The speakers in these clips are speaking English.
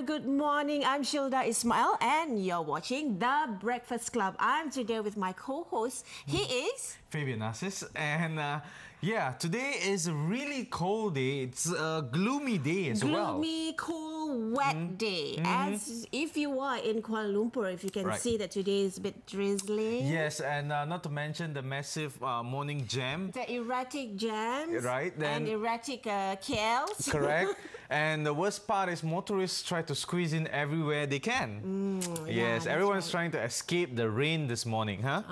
good morning. I'm Syilda Ismail and you're watching The Breakfast Club. I'm today with my co-host. He is... Fabian Narcis. And yeah, today is a really cold day. It's a gloomy day as well. Gloomy, cool, wet day. As if you are in Kuala Lumpur, if you can see that today is a bit drizzling. Yes, and not to mention the massive morning jam. The erratic jams. Right. Then, and erratic KLs. Correct. And the worst part is motorists try to squeeze in everywhere they can. Yes, everyone's trying to escape the rain this morning, huh?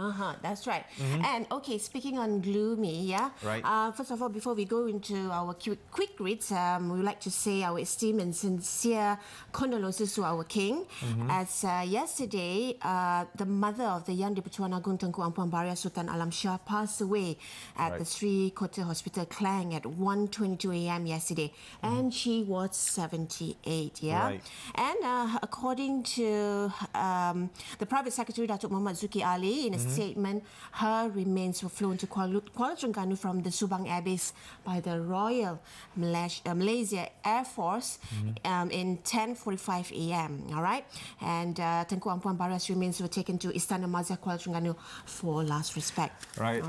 That's right. And okay, speaking on gloomy, yeah? Right. First of all, before we go into our quick reads, we would like to say our esteemed and sincere condolences to our king. As yesterday, the mother of the Yang di-Pertuan Agong Tengku Ampuan Baria Sultan Alam Shah passed away at the Sri Kota Hospital Klang at 1:22 a.m. yesterday. And she was 78, yeah? Right. And according to the Private Secretary, Datuk Muhammad Zuki Ali, in a statement, her remains were flown to Kuala Terengganu from the Subang Air Base by the Royal Malaysia Air Force in 10:45 a.m. All right, and Tengku Ampuan Baria's remains were taken to Istana Mazia Kuala Terengganu for last respect. Right.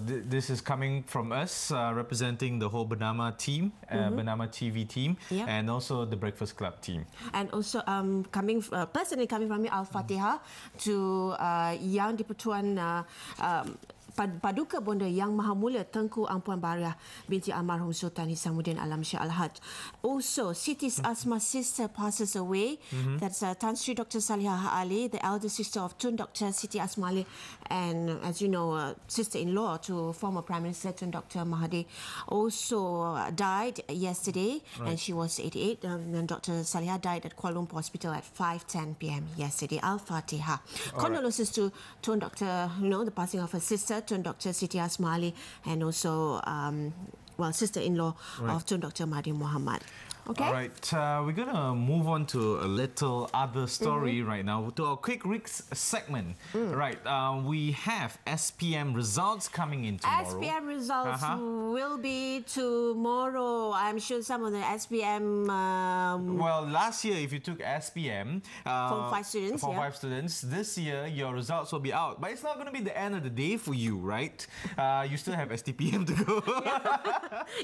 This is coming from us, representing the whole Bernama team, Bernama TV team, and also the Breakfast Club team. And also personally coming from me, Al-Fatihah to Yang di-Pertuan Paduka Bonda Yang Maha Mulia Tengku Ampuan Baria binti almarhum Sultan Hisamuddin Alam Shah Al-Haj. Also, Siti Asma's sister passes away. That's Tan Sri Dr. Salihah Ali, the elder sister of Tun Dr. Siti Asma Ali, and as you know, sister-in-law to former Prime Minister Tun Dr. Mahathir, also died yesterday, and she was 88. And Dr. Salihah died at Kuala Lumpur Hospital at 5:10 p.m. yesterday. Al-Fatiha. Condolences to Tun Dr. The passing of her sister, Tun Dr. Siti Asma Ali, and also, sister-in-law of Tun Dr. Mahathir Mohamad. Okay. All right, we're going to move on to a little other story right now, to our quick reads segment. Right, we have SPM results coming in tomorrow. SPM results will be tomorrow. I'm sure some of the SPM... well, last year, if you took SPM... Form 5 students, Form 5 students, this year, your results will be out. But it's not going to be the end of the day for you, right? You still have STPM to go.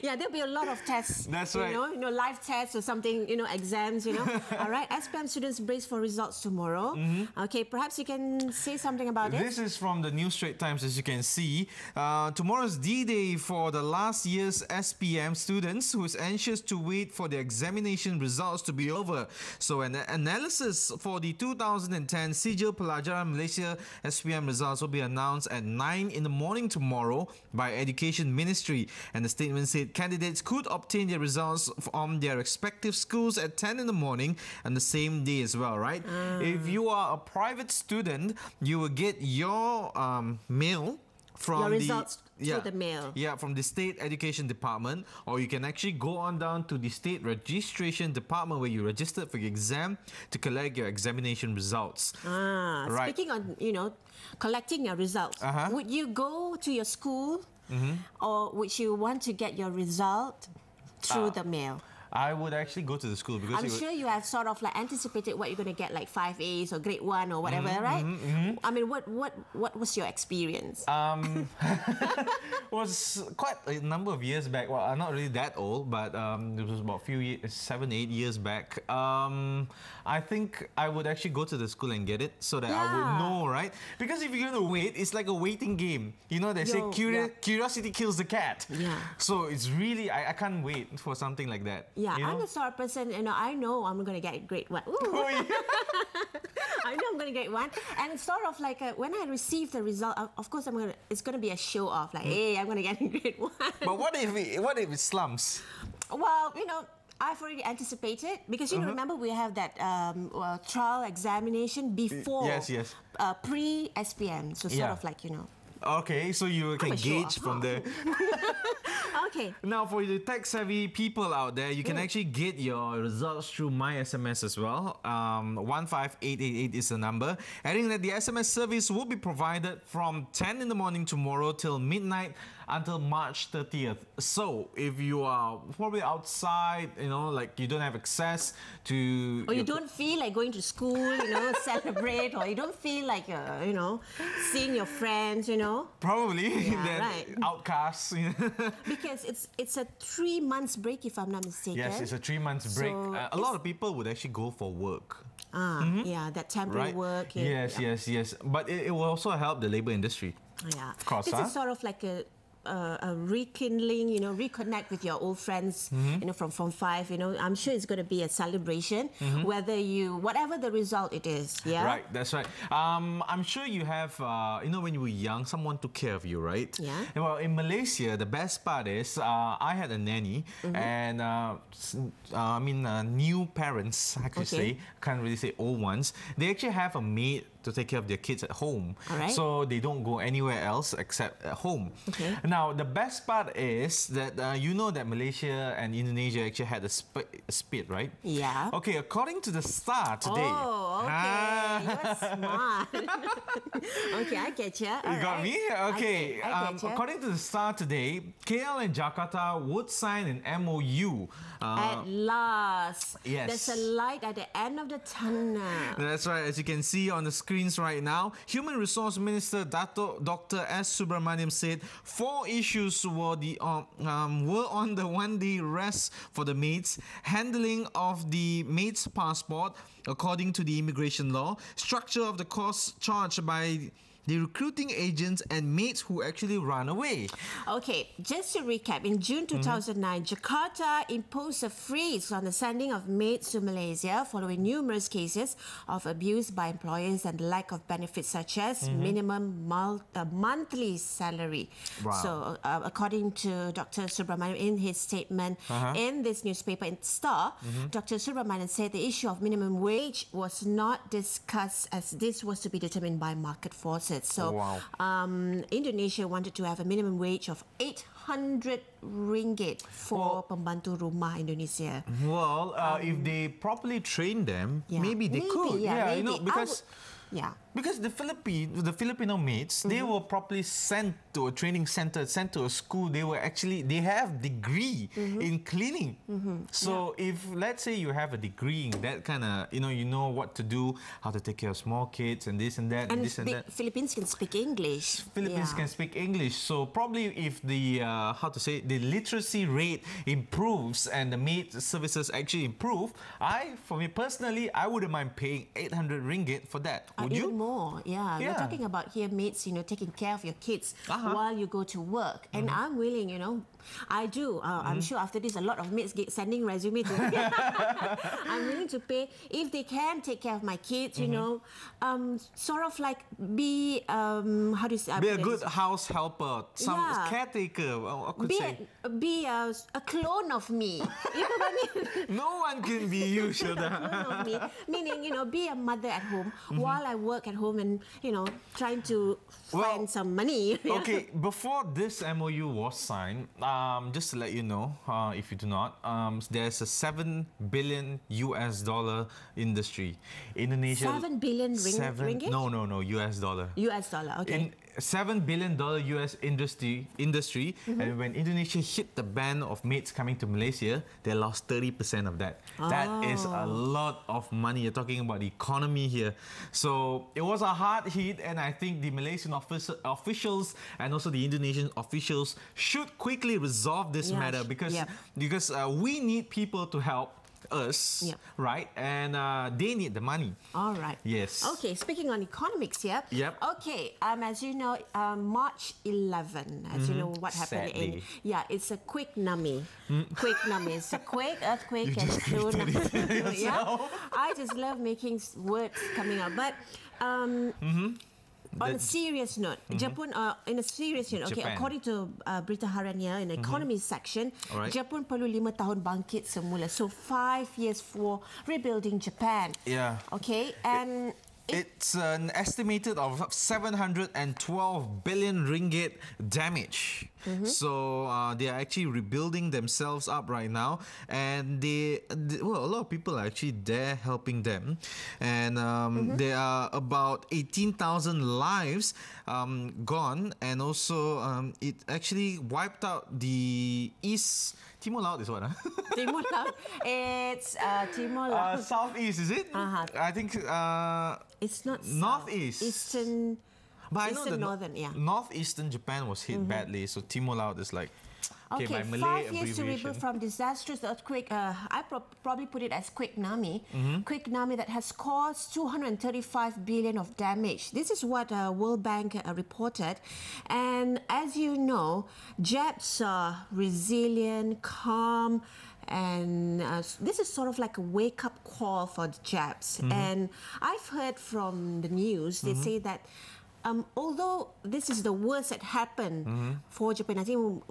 Yeah, there'll be a lot of tests. That's right. You know, live tests or something, exams, All right, SPM students brace for results tomorrow. Okay, perhaps you can say something about it. This is from the New Straits Times, as you can see. Tomorrow's D-Day for the last year's SPM students who is anxious to wait for the examination results to be over. So an analysis for the 2010 Sijil Pelajaran Malaysia SPM results will be announced at 9 in the morning tomorrow by Education Ministry. And the statement said candidates could obtain their results from their respective schools at 10 in the morning on the same day as well, right? If you are a private student, you will get your mail from your results through the mail. Yeah, from the State Education Department, or you can actually go on down to the State Registration Department where you registered for your exam to collect your examination results. Right. Speaking on, collecting your results, would you go to your school or would you want to get your result through the mail? I would actually go to the school because I'm sure you have sort of anticipated what you're going to get, like 5 A's or grade 1 or whatever, right? I mean, what was your experience? Was quite a number of years back. Well, I'm not really that old, but it was about 7, 8 years back. I think I would actually go to the school and get it so that I would know, right? Because if you're going to wait, it's like a waiting game. They say curiosity kills the cat. So it's really, I can't wait for something like that. Yeah, I'm the sort of person, I know I'm going to get grade 1. Oh, yeah. I know I'm going to get 1. And it's sort of like when I receive the result, of course, it's going to be a show off, like, hey, I'm going to get grade 1. But what if it slumps? Well, I've already anticipated, because you remember we have that trial examination before pre-SPM, so sort of like, Okay, so you can gauge from there. Okay. Now, for the tech-savvy people out there, you can actually get your results through my SMS as well. 15888 is the number. Adding that the SMS service will be provided from 10 in the morning tomorrow till midnight until March 30th. So if you are probably outside, like you don't have access to... Or you don't feel like going to school, celebrate, or you don't feel like, seeing your friends, Probably. Yeah, then right. Outcasts. Because it's a 3 months break, if I'm not mistaken. Yes, it's a 3 months break. So A lot of people would actually go for work. Yeah, that temporary work. Yeah, Yes. But it will also help the labor industry. Yeah. Of course, this is sort of like a rekindling, reconnect with your old friends, from Form 5. I'm sure it's going to be a celebration, whatever the result it is. Yeah. Right, that's right. I'm sure you have, when you were young, someone took care of you, right? Yeah. And well, in Malaysia, the best part is I had a nanny, and new parents, I could say, can't really say old ones. They actually have a maid to take care of their kids at home. All right. So they don't go anywhere else except at home. Okay. Now, the best part is that that Malaysia and Indonesia actually had a split, right? Yeah. Okay, according to the Star today. Oh, okay. You're smart. Okay, I get you. You got me? Okay. I get you. According to the Star today, KL and Jakarta would sign an MOU. At last. Yes. There's a light at the end of the tunnel. That's right. As you can see on the screens right now, Human Resource Minister Dr. S. Subramaniam said 4 issues were on the one-day rest for the maids: handling of the maid's passport according to the immigration law, structure of the costs charged by the recruiting agents, and maids who actually run away. Okay, just to recap, in June 2009, Jakarta imposed a freeze on the sending of maids to Malaysia following numerous cases of abuse by employers and lack of benefits such as minimum monthly salary. Wow. So, according to Dr. Subramaniam in his statement in this newspaper in Star, Dr. Subramaniam said the issue of minimum wage was not discussed as this was to be determined by market forces. So, Indonesia wanted to have a minimum wage of 800 ringgit for pembantu rumah Indonesia. Well, if they properly train them, maybe they could. Yeah, maybe. Because the Filipino maids, they were properly sent to a training center, sent to a school. They have degree in cleaning. So if let's say you have a degree in that kind of, you know what to do, how to take care of small kids and this and that and this and that. Philippines can speak English. Philippines can speak English. So probably if the the literacy rate improves and the maid services actually improve, for me personally, I wouldn't mind paying 800 ringgit for that. Would you? Even more, We're talking about here maids, taking care of your kids while you go to work. And I'm willing, I do. I'm sure after this, a lot of maids sending resume to me. I'm willing to pay if they can take care of my kids. Sort of like be how do you say? Be a good house helper, some caretaker. I could say. Be a clone of me. You know what I mean? No one can be you, Syilda. Clone of me, meaning be a mother at home while I work at home and trying to find some money. Okay, before this MOU was signed, just to let you know, if you do not, there's a $7 billion industry. Indonesia. 7 billion ringgit? No, US dollar. US dollar, okay. $7 billion US industry, and when Indonesia hit the ban of maids coming to Malaysia, they lost 30% of that. That is a lot of money. You're talking about the economy here. So it was a hard hit, and I think the Malaysian officials and also the Indonesian officials should quickly resolve this matter because we need people to help us, right? And they need the money. All right. Yes. Okay, speaking on economics, Yep. Okay, as you know, March 11, as you know what happened Sadly. it's a quick nummy. Quick nummy. It's a quick earthquake and tsunami. I just love making words coming out. But on a serious note, Japan, according to Berita Harian here in the economy section, Japan perlu 5 tahun bangkit semula. So 5 years for rebuilding Japan. Yeah. Okay, and it's an estimated of 712 billion ringgit damage. So they are actually rebuilding themselves up right now, and well, a lot of people are actually there helping them, and there are about 18,000 lives gone, and also it actually wiped out the East Timor Laut is what? Timor Laut. It's Timor Laut. Southeast, is it? I think It's not northeast. Eastern. But I know Eastern, the northern, yeah. northeastern Japan was hit badly, so Timor Laut is like Okay, my Malay 5 years to abbreviation. rebuild from disastrous earthquake. I probably put it as Quake-nami. Quake-nami that has caused 235 billion of damage. This is what World Bank reported. And as you know, Japs are resilient, calm, and this is sort of like a wake-up call for the Japs. And I've heard from the news, they say that although this is the worst that happened for Japan, I think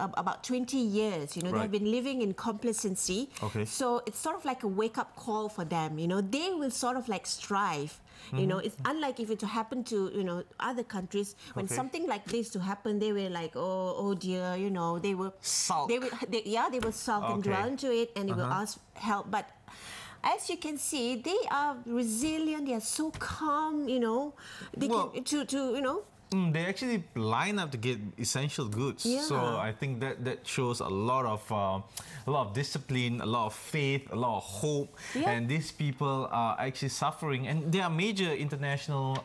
about 20 years, you know, they've been living in complacency. So it's sort of like a wake-up call for them, you know. They will sort of like strive. You know, it's unlike if it to happen to, you know, other countries. When something like this to happen, they were like, oh dear, you know, they will sulk. They will sulk and dwell into it, and they will ask help. But as you can see, they are resilient. They are so calm. You know, they can you know. They actually line up to get essential goods. So I think that shows a lot of discipline, a lot of faith, a lot of hope. And these people are actually suffering. And there are major international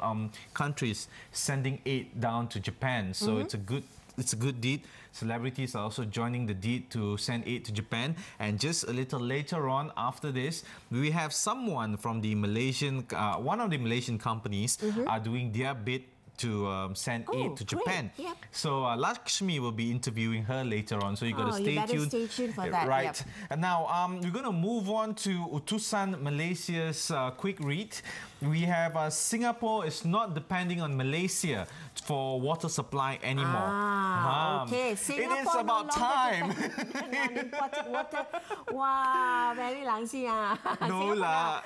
countries sending aid down to Japan. So it's a good deed. Celebrities are also joining the deed to send aid to Japan. And just a little later on, after this, we have someone from the Malaysian, one of the Malaysian companies are doing their bit to send aid to Japan. So Lakshmi will be interviewing her later on. So you got to stay tuned. Stay tuned for that. Right. And now we're going to move on to Utusan Malaysia's quick read. We have Singapore is not depending on Malaysia for water supply anymore. Okay. Singapore it is about time. Imported water. Wow, very langsy. No lah.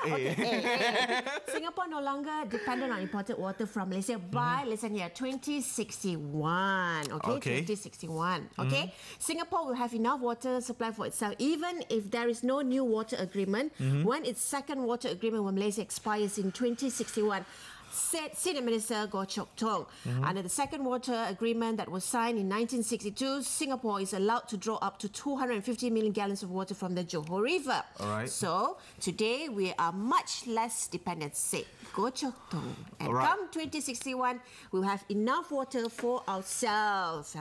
Singapore no longer dependent on imported water from Malaysia by, listen here, 2061. Okay. 2061. Okay. Singapore will have enough water supply for itself, even if there is no new water agreement. When its second water agreement with Malaysia expires in 2061, said Senior Minister Goh Chok Tong. Under the second water agreement that was signed in 1962, Singapore is allowed to draw up to 250 million gallons of water from the Johor River. So today we are much less dependent, said Goh Chok Tong. And come 2061, we'll have enough water for ourselves.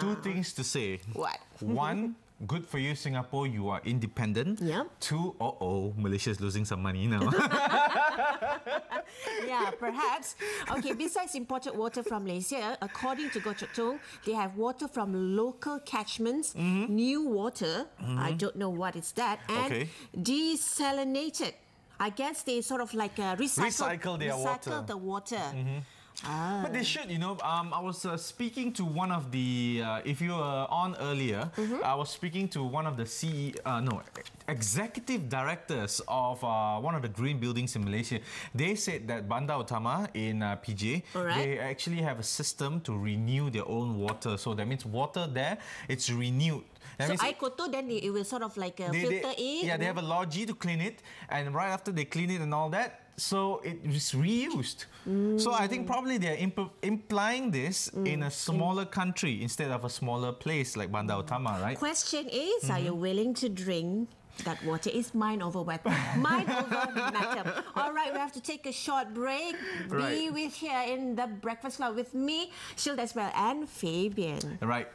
Two things to say. What? One, good for you, Singapore. You are independent. Two, Malaysia's losing some money now. Yeah, perhaps. Okay, besides imported water from Malaysia, according to Goh Chok Tong, they have water from local catchments, new water, I don't know what is that, and desalinated. I guess they sort of like recycle the water. But they should, you know. I was speaking to one of the, if you were on earlier, I was speaking to one of the executive directors of one of the green buildings in Malaysia. They said that Bandar Utama in PJ, they actually have a system to renew their own water. So that means water there, it's renewed. That so air kotor, then it will sort of like filter in? Yeah, they have a logi to clean it, and right after they clean it and all that, so it is reused. So I think probably they're implying this in a smaller country instead of a smaller place like Bandar Utama, right? Question is, are you willing to drink that water? Is mind over matter. Mind over matter. All right, we have to take a short break. Be with here in the Breakfast Club with me, Syilda, Ismail and Fabian. Right.